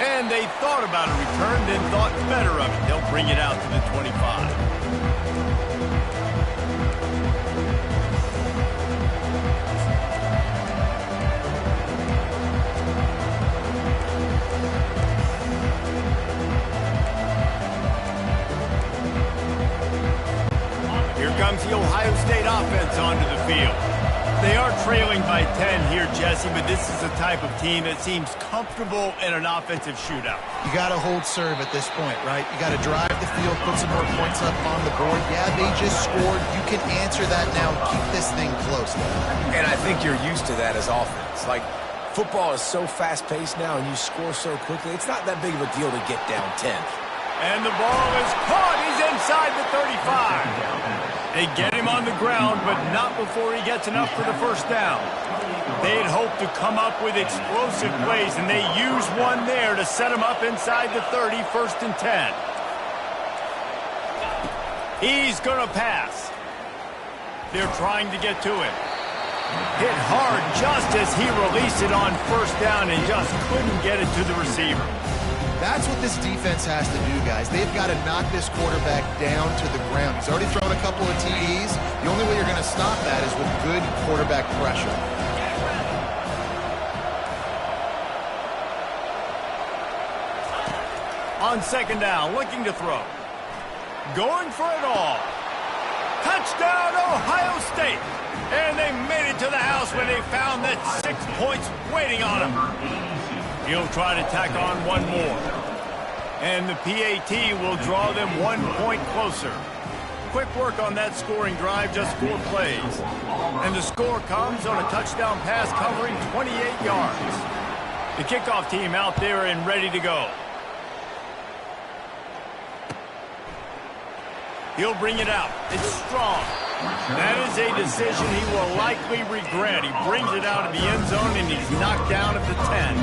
And they thought about a return, then thought better of it. They'll bring it out to the 25. Here comes the Ohio State offense onto the field. They are trailing by 10 here, Jesse, but this is the type of team that seems comfortable in an offensive shootout. You got to hold serve at this point, right? You got to drive the field, put some more points up on the board. Yeah, they just scored. You can answer that now. Keep this thing close. And I think you're used to that as offense. Like, football is so fast-paced now, and you score so quickly. It's not that big of a deal to get down 10. And the ball is caught. He's inside the 35. They get him on the ground, but not before he gets enough for the first down. They'd hoped to come up with explosive plays, and they use one there to set him up inside the 30, first and 10. He's going to pass. They're trying to get to him. Hit hard just as he released it on first down and just couldn't get it to the receiver. That's what this defense has to do, guys. They've got to knock this quarterback down to the ground. He's already thrown a couple of TDs. The only way you're going to stop that is with good quarterback pressure. On second down, looking to throw. Going for it all. Touchdown, Ohio State. And they made it to the house when they found that 6 points waiting on them. He'll try to tack on one more. And the PAT will draw them 1 point closer. Quick work on that scoring drive, just 4 plays. And the score comes on a touchdown pass covering 28 yards. The kickoff team out there and ready to go. He'll bring it out. It's strong. That is a decision he will likely regret. He brings it out of the end zone, and he's knocked down at the 10.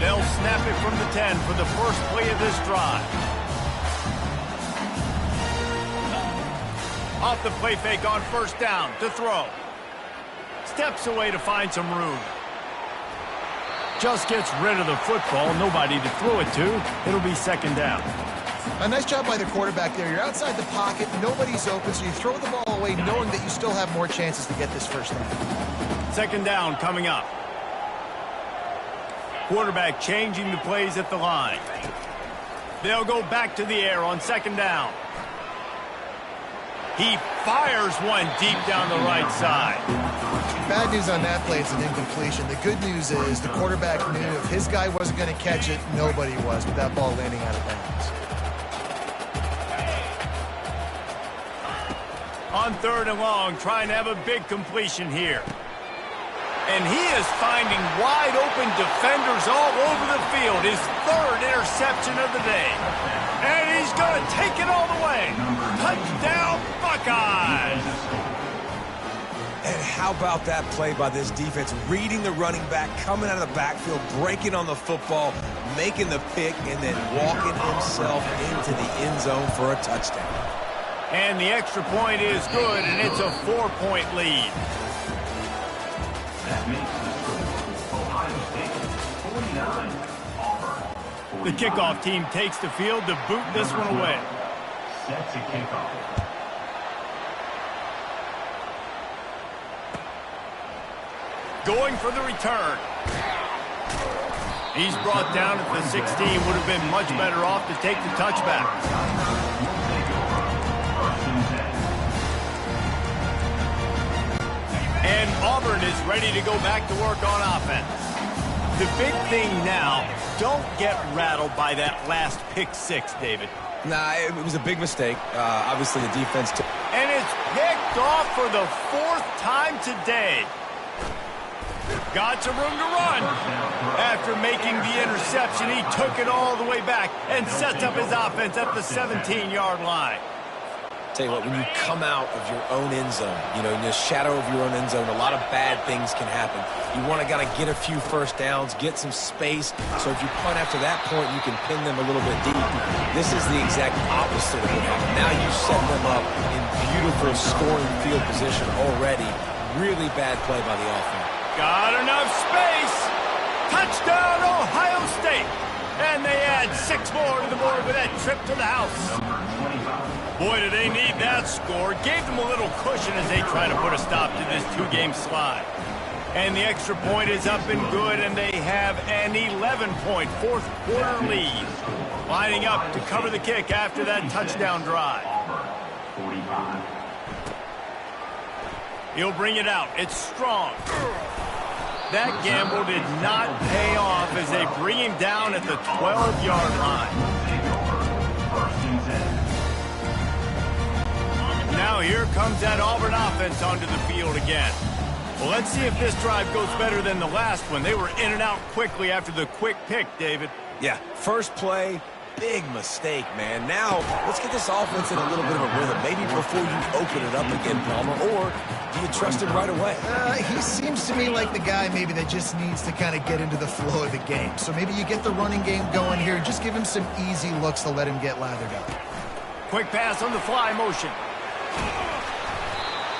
They'll snap it from the 10 for the first play of this drive. Off the play fake on first down to throw. Steps away to find some room. Just gets rid of the football. Nobody to throw it to. It'll be second down. A nice job by the quarterback there. You're outside the pocket. Nobody's open, so you throw the ball away knowing that you still have more chances to get this first down. Second down coming up. Quarterback changing the plays at the line. They'll go back to the air on second down. He fires one deep down the right side. Bad news on that play, it's an incompletion. The good news is the quarterback knew if his guy wasn't going to catch it, nobody was, with that ball landing out of bounds. On 3rd and long, trying to have a big completion here. And he is finding wide open defenders all over the field. His 3rd interception of the day. And he's going to take it all the way. Touchdown, Buckeyes! And how about that play by this defense? Reading the running back, coming out of the backfield, breaking on the football, making the pick, and then walking himself into the end zone for a touchdown. And the extra point is good, and it's a 4-point lead. That makes the score Ohio State 49, Auburn 45. The kickoff team takes the field to boot this one away. Set to kickoff. Going for the return. He's brought down at the 16. Would have been much better off to take the touchback. And Auburn is ready to go back to work on offense. The big thing now, don't get rattled by that last pick 6, David. Nah, it was a big mistake. Obviously, the defense took... And it's picked off for the 4th time today. Got some room to run. After making the interception, he took it all the way back and sets up his offense at the 17-yard line. Tell you what, when you come out of your own end zone, in the shadow of your own end zone, a lot of bad things can happen. You want to get a few first downs, get some space, so if you punt after that point, you can pin them a little bit deep. This is the exact opposite of what happened. Now you set them up in beautiful scoring field position already. Really bad play by the offense. Got enough space. Touchdown, Ohio State. And they add 6 more to the board with that trip to the house. Boy, do they need that score. Gave them a little cushion as they try to put a stop to this 2-game slide. And the extra point is up and good, and they have an 11-point 4th-quarter lead. Lining up to cover the kick after that touchdown drive. 45. He'll bring it out. It's strong. That gamble did not pay off as they bring him down at the 12-yard line. Now here comes that Auburn offense onto the field again. Well, let's see if this drive goes better than the last one. They were in and out quickly after the quick pick, David. Yeah, first play, big mistake, man. Now, let's get this offense in a little bit of a rhythm. Maybe before you open it up again, Palmer, or do you trust him right away? He seems to me like the guy maybe that just needs to kind of get into the flow of the game. So maybe you get the running game going here. Just give him some easy looks to let him get lathered up. Quick pass on the fly motion.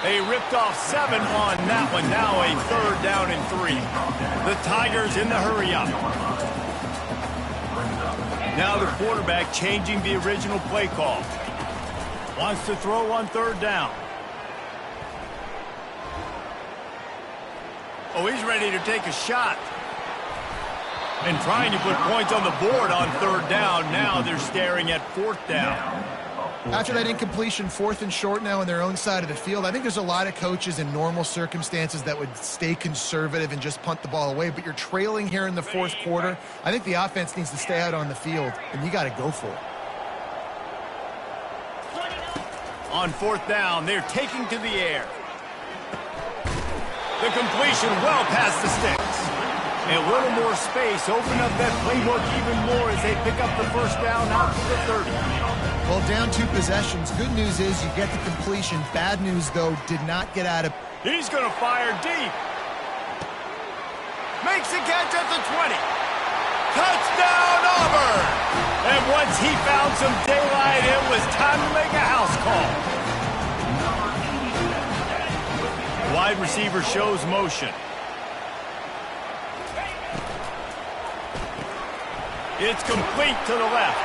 They ripped off 7 on that one. Now a 3rd down and 3. The Tigers in the hurry up. Now the quarterback changing the original play call. Wants to throw on 3rd down. Oh, he's ready to take a shot. And trying to put points on the board on 3rd down. Now they're staring at 4th down. After that incompletion, 4th and short now on their own side of the field, I think there's a lot of coaches in normal circumstances that would stay conservative and just punt the ball away, but you're trailing here in the 4th quarter. I think the offense needs to stay out on the field, and you got to go for it. On 4th down, they're taking to the air. The completion well past the sticks. A little more space, open up that playbook even more as they pick up the 1st down out to the 30. Well, down 2 possessions. Good news is you get the completion. Bad news, though, did not get out of... He's going to fire deep. Makes the catch at the 20. Touchdown, Auburn! And once he found some daylight, it was time to make a house call. Wide receiver shows motion. It's complete to the left.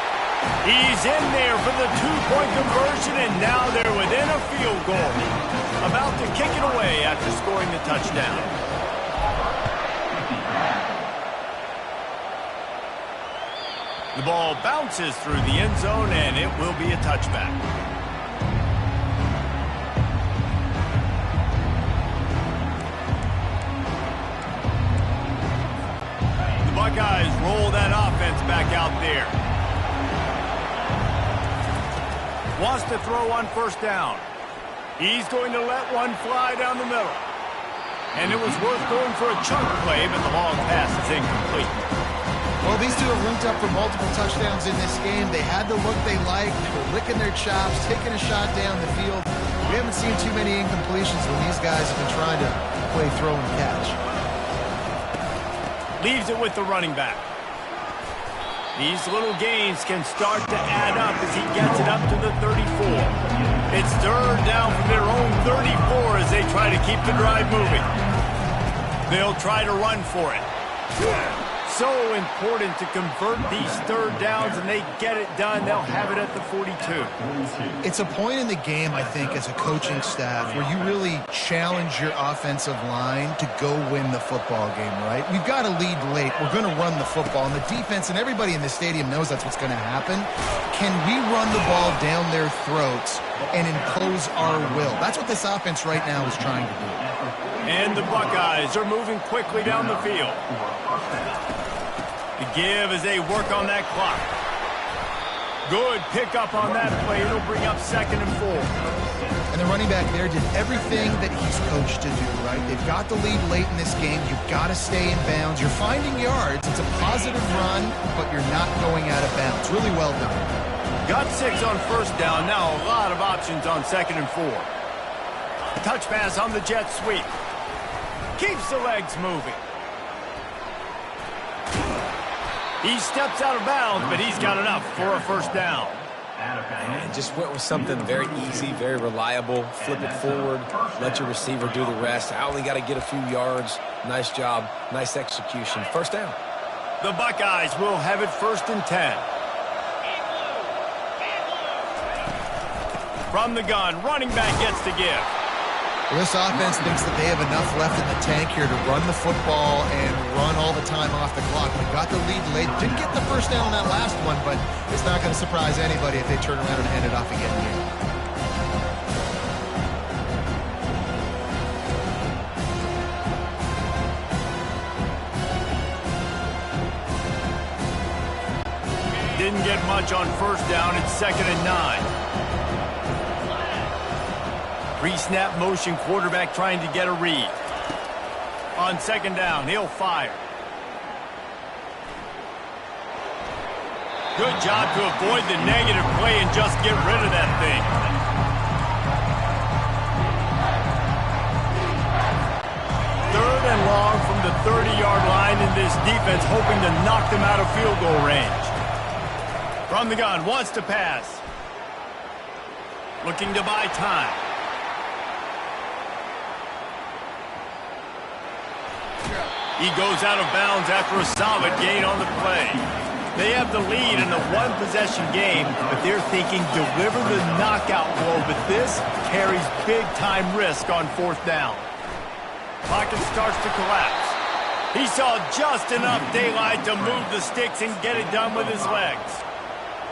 He's in there for the 2-point conversion, and now they're within a field goal. About to kick it away after scoring the touchdown. The ball bounces through the end zone, and it will be a touchback. Buckeyes roll that offense back out there. Wants to throw on first down. He's going to let one fly down the middle. And it was worth going for a chunk play, but the long pass is incomplete. Well, these two have linked up for multiple touchdowns in this game. They had the look they liked. They were licking their chops, taking a shot down the field. We haven't seen too many incompletions when these guys have been trying to play throw and catch. Leaves it with the running back. These little gains can start to add up as he gets it up to the 34. It's third down from their own 34 as they try to keep the drive moving. They'll try to run for it. So important to convert these third downs, and they get it done. They'll have it at the 42. It's a point in the game, I think, as a coaching staff where you really challenge your offensive line to go win the football game, right? We've got to lead late. We're going to run the football, and the defense and everybody in the stadium knows that's what's going to happen. Can we run the ball down their throats and impose our will? That's what this offense right now is trying to do. And the Buckeyes are moving quickly down the field. To give as they work on that clock. Good pickup on that play. It'll bring up 2nd and 4. And the running back there did everything that he's coached to do, right? They've got the lead late in this game. You've got to stay in bounds. You're finding yards. It's a positive run, but you're not going out of bounds. Really well done. Got 6 on first down. Now a lot of options on 2nd and 4. Touch pass on the jet sweep. Keeps the legs moving. He steps out of bounds, but he's got enough for a first down. And just went with something very easy, very reliable. Flip it forward, let your receiver do the rest. I only got to get a few yards. Nice job, nice execution. First down. The Buckeyes will have it 1st and 10. From the gun, running back gets to give. Well, this offense thinks that they have enough left in the tank here to run the football and run all the time off the clock. They got the lead late. Didn't get the first down on that last one, but it's not going to surprise anybody if they turn around and hand it off again here. Didn't get much on first down. It's 2nd and 9. Pre-snap motion quarterback trying to get a read. On 2nd down, he'll fire. Good job to avoid the negative play and just get rid of that thing. Third and long from the 30-yard line, in this defense hoping to knock them out of field goal range. From the gun, wants to pass. Looking to buy time. He goes out of bounds after a solid gain on the play. They have the lead in a one-possession game, but they're thinking deliver the knockout blow, but this carries big-time risk on 4th down. Pocket starts to collapse. He saw just enough daylight to move the sticks and get it done with his legs.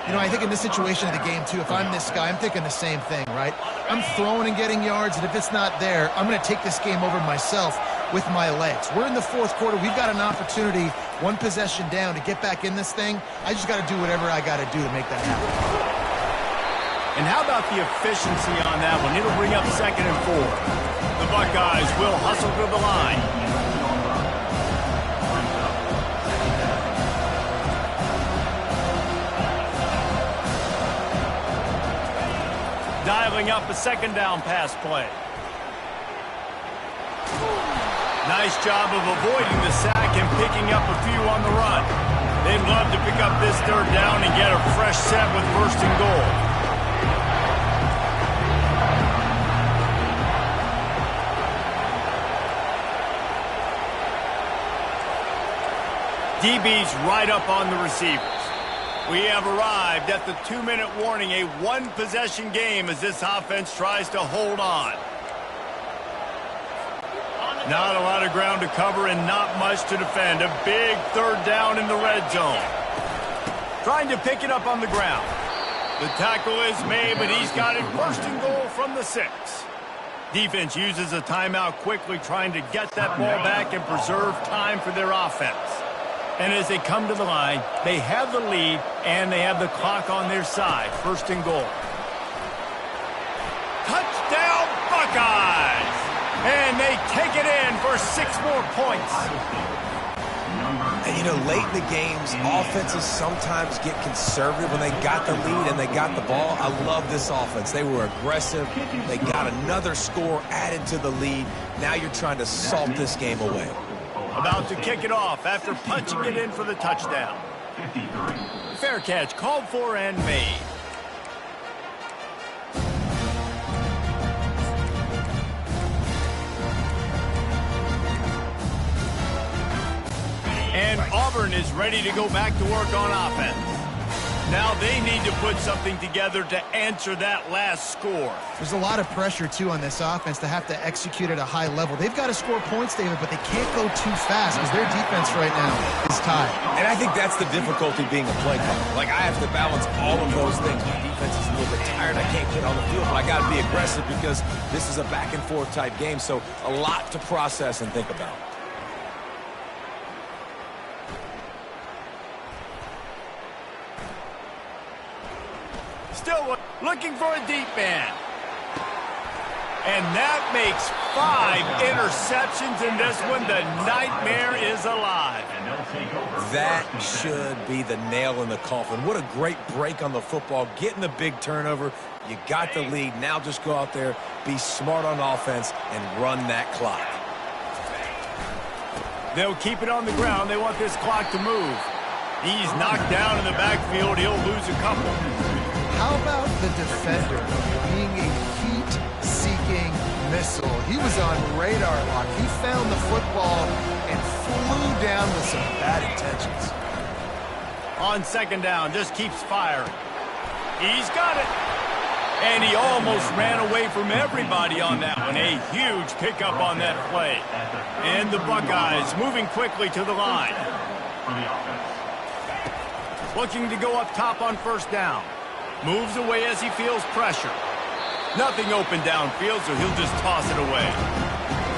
You know, I think in this situation of the game, too, if I'm this guy, I'm thinking the same thing, right? I'm throwing and getting yards, and if it's not there, I'm going to take this game over myself with my legs. We're in the 4th quarter. We've got an opportunity, one possession down, to get back in this thing. I just got to do whatever I got to do to make that happen. And how about the efficiency on that one? It'll bring up 2nd and 4. The Buckeyes will hustle to the line. Dialing up a 2nd down pass play. Nice job of avoiding the sack and picking up a few on the run. They'd love to pick up this 3rd down and get a fresh set with 1st and goal. DB's right up on the receivers. We have arrived at the 2-minute warning, a one-possession game as this offense tries to hold on. Not a lot of ground to cover and not much to defend. A big 3rd down in the red zone. Trying to pick it up on the ground. The tackle is made, but he's got it 1st and goal from the 6. Defense uses a timeout quickly, trying to get that ball back and preserve time for their offense. And as they come to the line, they have the lead and they have the clock on their side. First and goal. Touchdown, Buckeyes! And they take it in for 6 more points. And, you know, late in the games, offenses sometimes get conservative when they got the lead and they got the ball. I love this offense. They were aggressive. They got another score added to the lead. Now you're trying to salt this game away. About to kick it off after punching it in for the touchdown. Fair catch called for and made. And Auburn is ready to go back to work on offense. Now they need to put something together to answer that last score. There's a lot of pressure, too, on this offense to have to execute at a high level. They've got to score points, David, but they can't go too fast because their defense right now is tied. And I think that's the difficulty being a play caller. Like, I have to balance all of those things. My defense is a little bit tired. I can't get on the field, but I got to be aggressive because this is a back-and-forth type game, so a lot to process and think about. Still looking for a deep man. And that makes 5 interceptions in this one. The nightmare is alive. That should be the nail in the coffin. What a great break on the football. Getting the big turnover. You got the lead. Now just go out there, be smart on offense, and run that clock. They'll keep it on the ground. They want this clock to move. He's knocked down in the backfield. He'll lose a couple. How about the defender being a heat-seeking missile? He was on radar lock. He found the football and flew down with some bad intentions. On second down, just keeps firing. He's got it. And he almost ran away from everybody on that one. A huge pickup on that play. And the Buckeyes moving quickly to the line. Looking to go up top on first down. Moves away as he feels pressure. Nothing open downfield, so he'll just toss it away.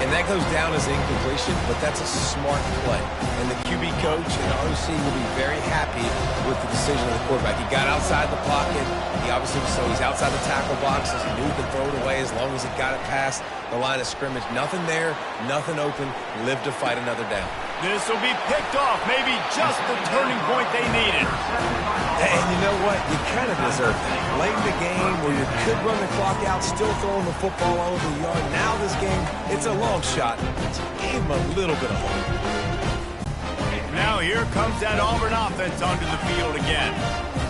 And that goes down as incompletion, but that's a smart play. And the QB coach and the OC will be very happy with the decision of the quarterback. He got outside the pocket. He obviously, so he's outside the tackle boxes. He knew he could throw it away as long as he got it past the line of scrimmage. Nothing there, nothing open. Live to fight another down. This will be picked off. Maybe just the turning point they needed. And you know what? You kind of deserve that. Late in the game where you could run the clock out, still throwing the football all over the yard. Now this game, it's a long shot. But you gave him a little bit of hope. Now here comes that Auburn offense onto the field again.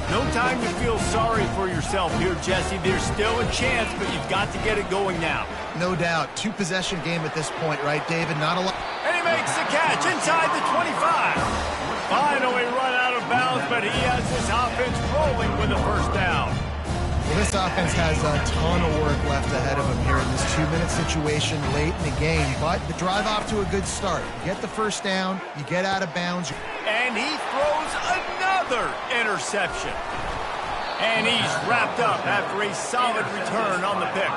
No time to feel sorry for yourself here, Jesse. There's still a chance, but you've got to get it going now. No doubt. 2-possession game at this point, right, David? Not a lot. And he makes the catch inside the 25. Finally run out of bounds, but he has this offense rolling with a first down. Well, this offense has a ton of work left ahead of them here in this 2-minute situation late in the game. But the drive off to a good start. You get the first down, you get out of bounds. And he throws another interception. And he's wrapped up after a solid return on the pick.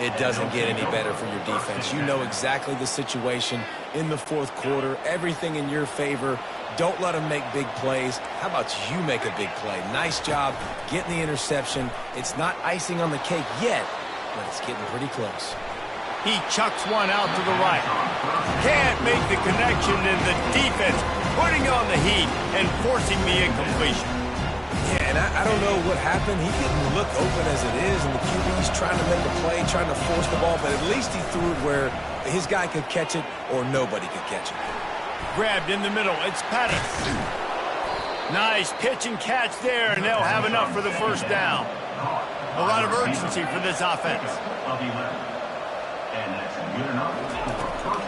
It doesn't get any better for your defense. You know exactly the situation in the fourth quarter. Everything in your favor. Don't let them make big plays. How about you make a big play? Nice job getting the interception. It's not icing on the cake yet, but it's getting pretty close. He chucks one out to the right. Can't make the connection, and the defense putting on the heat and forcing the incompletion. Yeah, and I don't know what happened. He didn't look open as it is, and the QB's trying to make a play, trying to force the ball, but at least he threw it where his guy could catch it or nobody could catch it. Grabbed in the middle. It's Pettis. Nice pitch and catch there, and they'll have enough for the first down. A lot of urgency for this offense.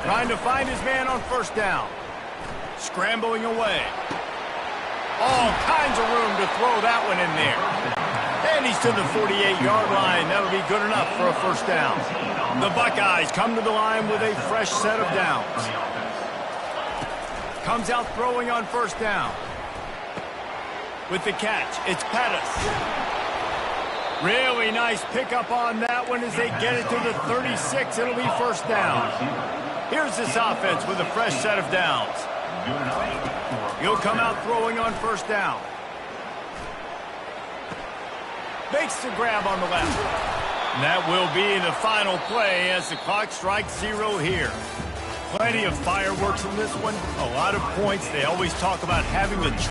Trying to find his man on first down. Scrambling away. All kinds of room to throw that one in there. And he's to the 48-yard line. That'll be good enough for a first down. The Buckeyes come to the line with a fresh set of downs. Comes out throwing on first down. With the catch, it's Pettis. Really nice pickup on that one as they get it to the 36. It'll be first down. Here's this offense with a fresh set of downs. Good enough. He'll come out throwing on first down. Makes the grab on the left. And that will be the final play as the clock strikes 0 here. Plenty of fireworks in this one. A lot of points. They always talk about having the